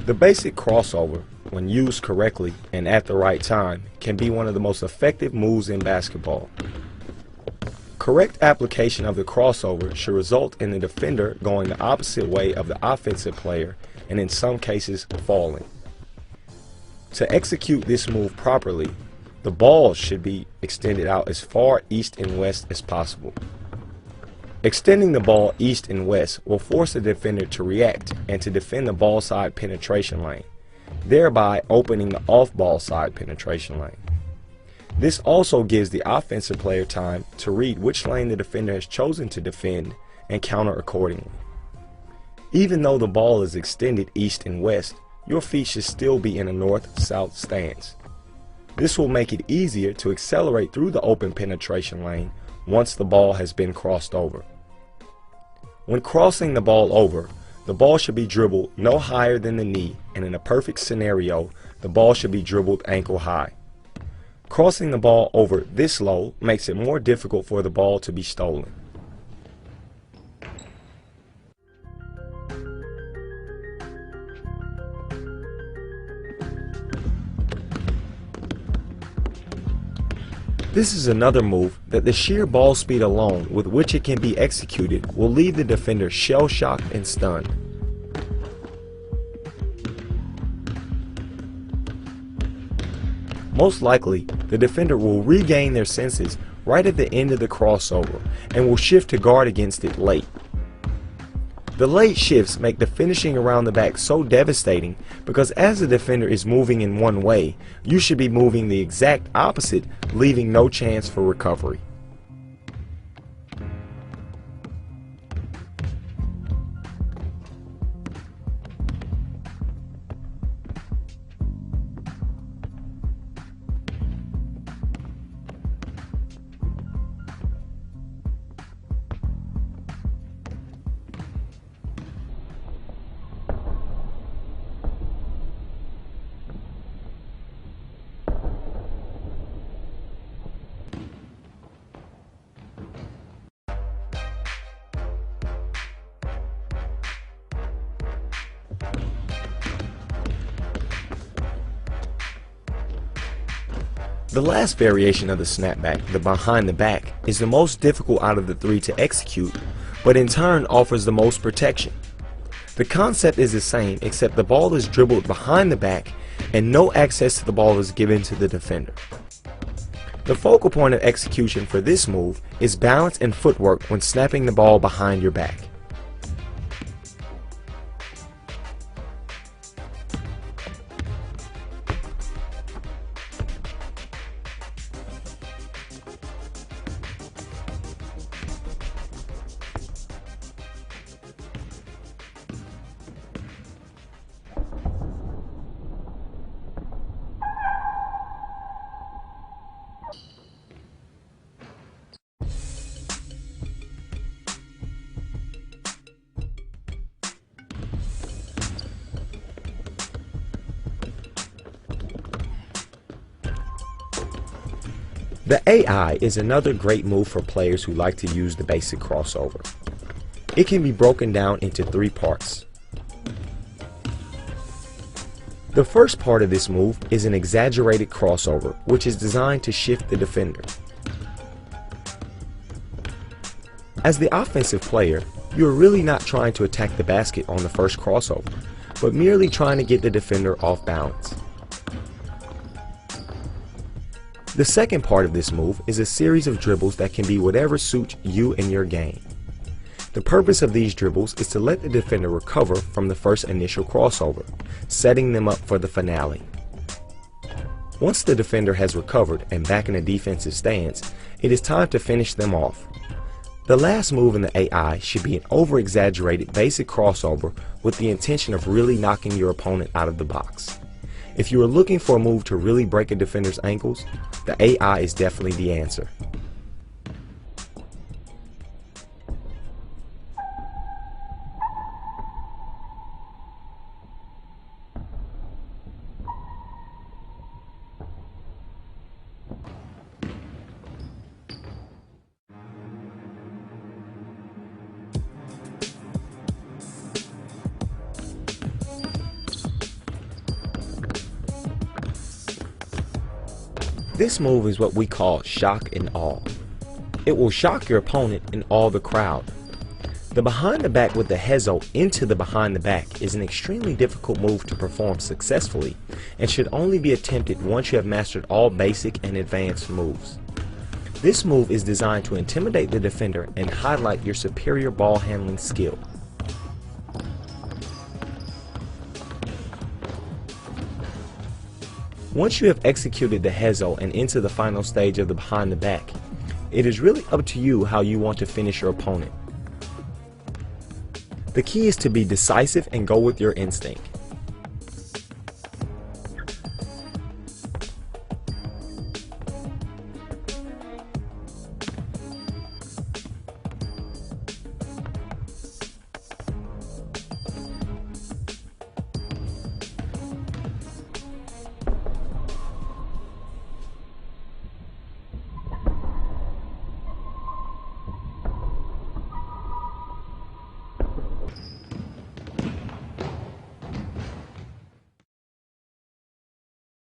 The basic crossover, when used correctly and at the right time, can be one of the most effective moves in basketball. Correct application of the crossover should result in the defender going the opposite way of the offensive player and in some cases falling. To execute this move properly, the ball should be extended out as far east and west as possible. Extending the ball east and west will force the defender to react and to defend the ball side penetration lane, thereby opening the off-ball side penetration lane. This also gives the offensive player time to read which lane the defender has chosen to defend and counter accordingly. Even though the ball is extended east and west, your feet should still be in a north-south stance. This will make it easier to accelerate through the open penetration lane once the ball has been crossed over. When crossing the ball over, the ball should be dribbled no higher than the knee, and in a perfect scenario, the ball should be dribbled ankle high. Crossing the ball over this low makes it more difficult for the ball to be stolen. This is another move that the sheer ball speed alone with which it can be executed will leave the defender shell-shocked and stunned. Most likely, the defender will regain their senses right at the end of the crossover and will shift to guard against it late. The late shifts make the finishing around the back so devastating because as the defender is moving in one way, you should be moving the exact opposite, leaving no chance for recovery. The last variation of the snapback, the behind the back, is the most difficult out of the three to execute, but in turn offers the most protection. The concept is the same except the ball is dribbled behind the back and no access to the ball is given to the defender. The focal point of execution for this move is balance and footwork when snapping the ball behind your back. The AI is another great move for players who like to use the basic crossover. It can be broken down into three parts. The first part of this move is an exaggerated crossover, which is designed to shift the defender. As the offensive player, you are really not trying to attack the basket on the first crossover, but merely trying to get the defender off balance. The second part of this move is a series of dribbles that can be whatever suits you and your game. The purpose of these dribbles is to let the defender recover from the first initial crossover, setting them up for the finale. Once the defender has recovered and back in a defensive stance, it is time to finish them off. The last move in the AI should be an over-exaggerated basic crossover with the intention of really knocking your opponent out of the box. If you are looking for a move to really break a defender's ankles, the AI is definitely the answer. This move is what we call shock and awe. It will shock your opponent and awe the crowd. The behind the back with the hezo into the behind the back is an extremely difficult move to perform successfully and should only be attempted once you have mastered all basic and advanced moves. This move is designed to intimidate the defender and highlight your superior ball handling skill. Once you have executed the hezo and into the final stage of the behind the back, it is really up to you how you want to finish your opponent. The key is to be decisive and go with your instinct.